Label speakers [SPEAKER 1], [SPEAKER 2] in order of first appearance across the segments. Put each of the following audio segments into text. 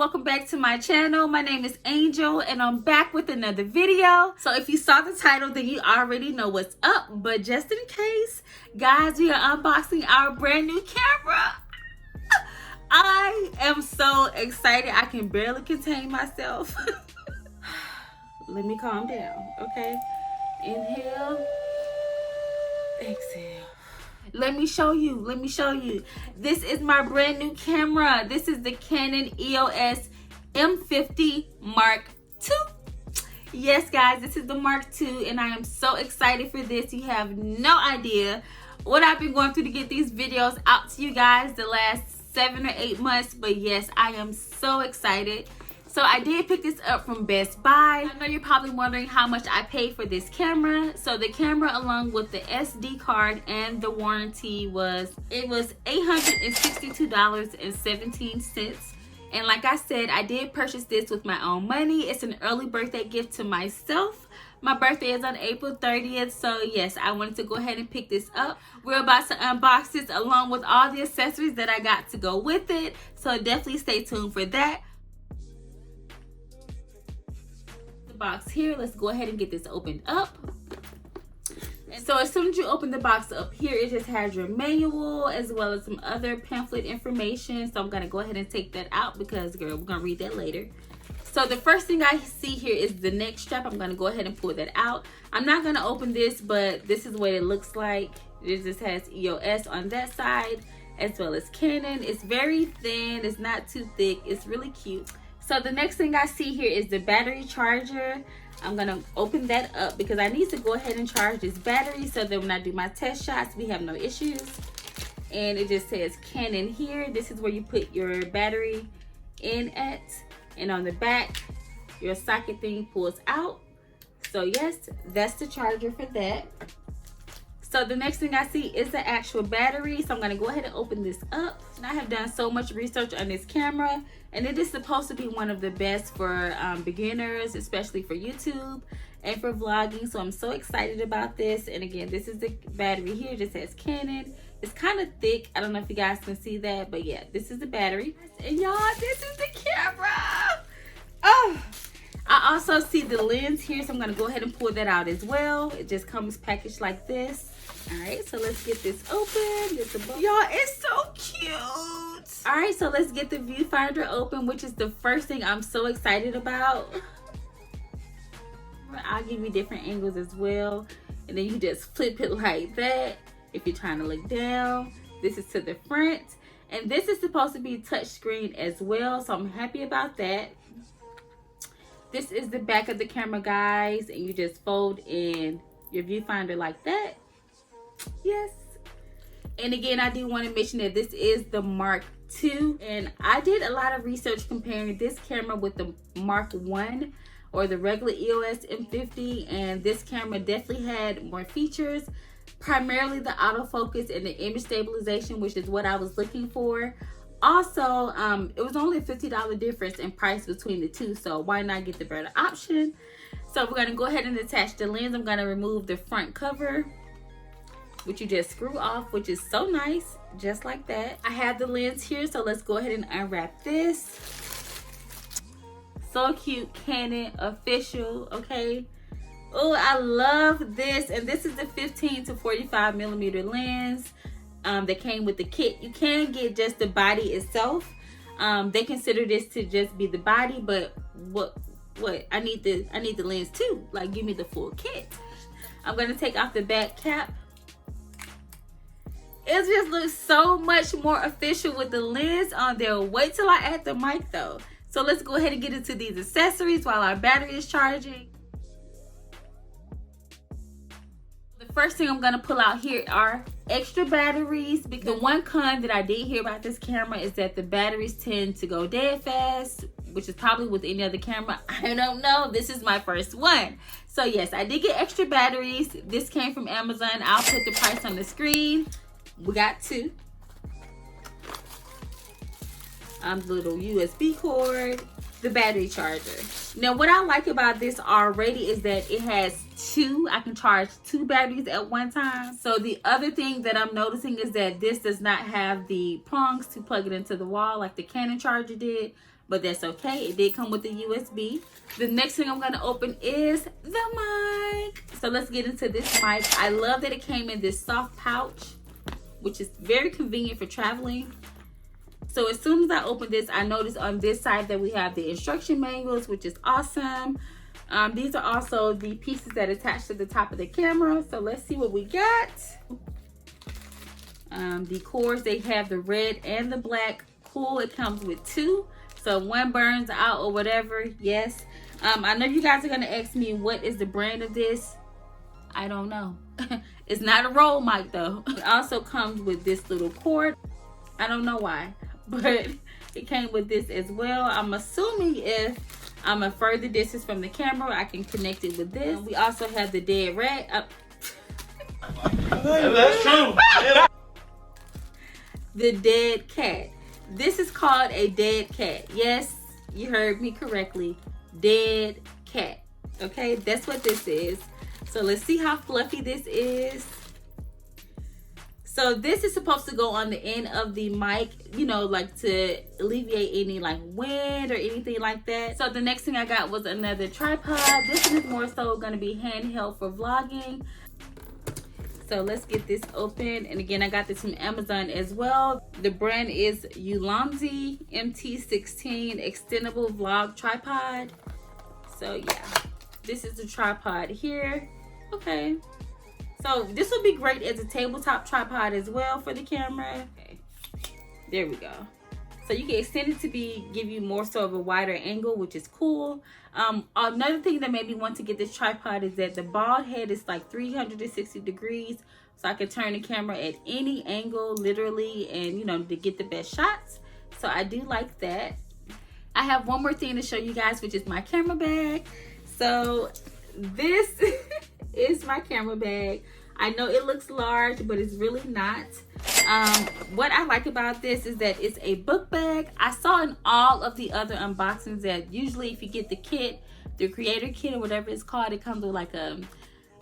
[SPEAKER 1] welcome back to my channel. My name is Angel and I'm back with another video. So if you saw the title, then you already know what's up, but just in case, guys, we are unboxing our brand new camera. I am so excited, I can barely contain myself. Let me calm down, okay? Inhale, exhale. Let me show you. This is my brand new camera. This is the Canon EOS M50 Mark II. Yes, guys, this is the Mark II, and I am so excited for this. You have no idea what I've been going through to get these videos out to you guys the last 7 or 8 months, but yes, I am so excited. So I did pick this up from Best Buy. I know you're probably wondering how much I paid for this camera. So the camera, along with the SD card and the warranty, was $862.17. And like I said, I did purchase this with my own money. It's an early birthday gift to myself. My birthday is on April 30th, so yes, I wanted to go ahead and pick this up. We're about to unbox this along with all the accessories that I got to go with it, so definitely stay tuned for that. The box here, let's go ahead and get this opened up. And so as soon as you open the box up here, it just has your manual as well as some other pamphlet information. So I'm gonna go ahead and take that out because, girl, we're gonna read that later. So the first thing I see here is the neck strap. I'm gonna go ahead and pull that out. I'm not gonna open this, but this is what it looks like. It just has EOS on that side as well as Canon. It's very thin, it's not too thick, it's really cute. So the next thing I see here is the battery charger. I'm gonna open that up because I need to go ahead and charge this battery so that when I do my test shots, we have no issues. And it just says Canon here. This is where you put your battery in at. And on the back, your socket thing pulls out. So yes, that's the charger for that. So the next thing I see is the actual battery. So I'm gonna go ahead and open this up. And I have done so much research on this camera, and it is supposed to be one of the best for beginners, especially for YouTube and for vlogging. So I'm so excited about this. And again, this is the battery here. It just says Canon. It's kind of thick. I don't know if you guys can see that, but yeah, this is the battery. And y'all, this is the camera. Oh, I also see the lens here, so I'm gonna go ahead and pull that out as well. It just comes packaged like this. All right, so let's get this open. Y'all, it's so cute. All right, so let's get the viewfinder open, which is the first thing I'm so excited about. I'll give you different angles as well, and then you just flip it like that. If you're trying to look down, this is to the front, and this is supposed to be touchscreen as well, so I'm happy about that. This is the back of the camera, guys, and you just fold in your viewfinder like that. Yes. And again, I do want to mention that this is the Mark II, and I did a lot of research comparing this camera with the Mark I or the regular EOS M50, and this camera definitely had more features, primarily the autofocus and the image stabilization, which is what I was looking for. Also, it was only a $50 difference in price between the two, so why not get the better option? So we're going to go ahead and attach the lens. I'm going to remove the front cover, which you just screw off, which is so nice, just like that. I have the lens here, so let's go ahead and unwrap this. So cute, Canon official, okay? Oh, I love this, and this is the 15 to 45 millimeter lens that came with the kit. You can get just the body itself. They consider this to just be the body, but what I need the lens too. Like, give me the full kit. I'm gonna take off the back cap. It just looks so much more official with the lens on there. Wait till I add the mic though. So let's go ahead and get into these accessories while our battery is charging. The first thing I'm gonna pull out here are extra batteries, because the one con that I did hear about this camera is that the batteries tend to go dead fast, which is probably with any other camera. I don't know. This is my first one. So yes, I did get extra batteries. This came from Amazon. I'll put the price on the screen. We got two. The little USB cord, the battery charger. Now, what I like about this already is that it has I can charge 2 batteries at one time. So the other thing that I'm noticing is that this does not have the prongs to plug it into the wall like the Canon charger did. but that's okay. It did come with the USB. The next thing I'm going to open is the mic. So let's get into this mic. I love that it came in this soft pouch, which is very convenient for traveling. So as soon as I open this, I noticed on this side that we have the instruction manuals, which is awesome. These are also the pieces that attach to the top of the camera. So let's see what we got. The cords, they have the red and the black. Cool, it comes with two. So one burns out or whatever, yes. I know you guys are gonna ask me what is the brand of this. I don't know. It's not a roll mic though. It also comes with this little cord. I don't know why, but it came with this as well. I'm assuming if I'm a further distance from the camera, I can connect it with this. We also have the dead rat.
[SPEAKER 2] That's true.
[SPEAKER 1] The dead cat. This is called a dead cat. Yes, you heard me correctly. Dead cat. Okay, that's what this is. So let's see how fluffy this is. So this is supposed to go on the end of the mic, you know, like to alleviate any like wind or anything like that. So the next thing I got was another tripod. This one is more so going to be handheld for vlogging. So let's get this open. And again, I got this from Amazon as well. The brand is Ulanzi MT16 extendable vlog tripod. So yeah, this is the tripod here. Okay. So this will be great as a tabletop tripod as well for the camera. Okay, there we go. So you can extend it to give you more so of a wider angle, which is cool. Another thing that made me want to get this tripod is that the bald head is like 360 degrees. So I can turn the camera at any angle, literally, and you know, to get the best shots. So I do like that. I have one more thing to show you guys, which is my camera bag. So this is my camera bag. I know it looks large, but it's really not. What I like about this is that it's a book bag. I saw in all of the other unboxings that usually if you get the kit, the creator kit or whatever it's called, it comes with like a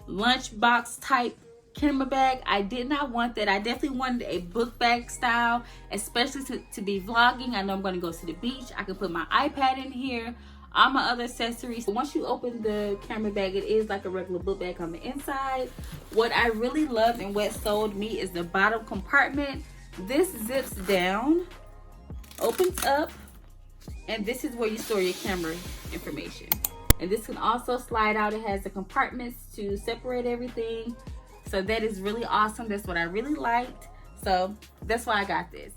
[SPEAKER 1] lunchbox type camera bag. I did not want that. I definitely wanted a book bag style, especially to be vlogging. I know I'm going to go to the beach. I can put my iPad in here, all my other accessories. Once you open the camera bag, it is like a regular book bag on the inside. What I really love and what sold me is the bottom compartment. This zips down, opens up, and this is where you store your camera information. And this can also slide out. It has the compartments to separate everything. So that is really awesome. That's what I really liked. So that's why I got this.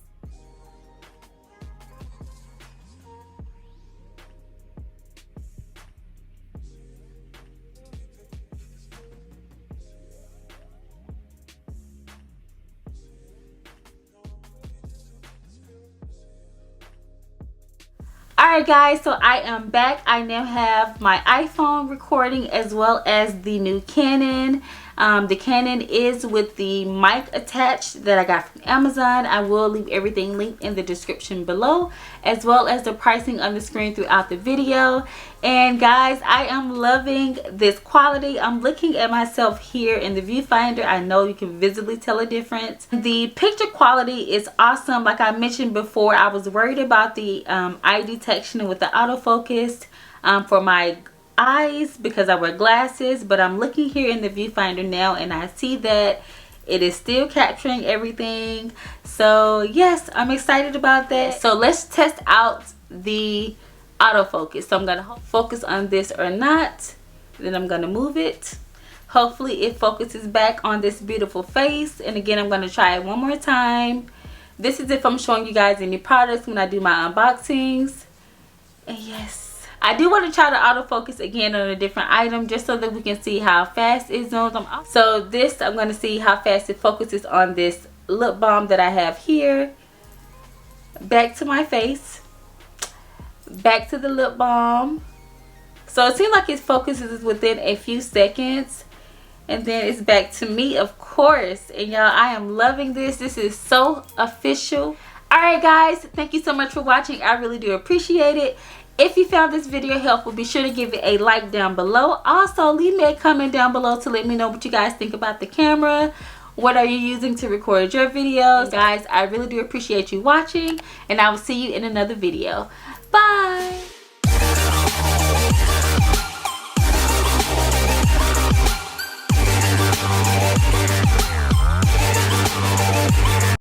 [SPEAKER 1] Alright guys, so I am back. I now have my iPhone recording as well as the new Canon. The Canon is with the mic attached that I got from Amazon. I will leave everything linked in the description below, as well as the pricing on the screen throughout the video. And guys, I am loving this quality. I'm looking at myself here in the viewfinder. I know you can visibly tell a difference. The picture quality is awesome. Like I mentioned before, I was worried about the eye detection with the autofocus for my eyes because I wear glasses, but I'm looking here in the viewfinder now and I see that it is still capturing everything. So yes, I'm excited about that. So let's test out the autofocus. So I'm gonna focus on this or not, then I'm gonna move it. Hopefully it focuses back on this beautiful face, and again I'm gonna try it one more time. This is if I'm showing you guys any products when I do my unboxings. And yes, I do want to try the autofocus again on a different item just so that we can see how fast it zooms. So this, I'm going to see how fast it focuses on this lip balm that I have here. Back to my face. Back to the lip balm. So it seems like it focuses within a few seconds. And then it's back to me, of course. And y'all, I am loving this. This is so official. Alright guys, thank you so much for watching. I really do appreciate it. If you found this video helpful, be sure to give it a like down below. Also, leave me a comment down below to let me know what you guys think about the camera. What are you using to record your videos? Guys, I really do appreciate you watching, and I will see you in another video. Bye! Bye.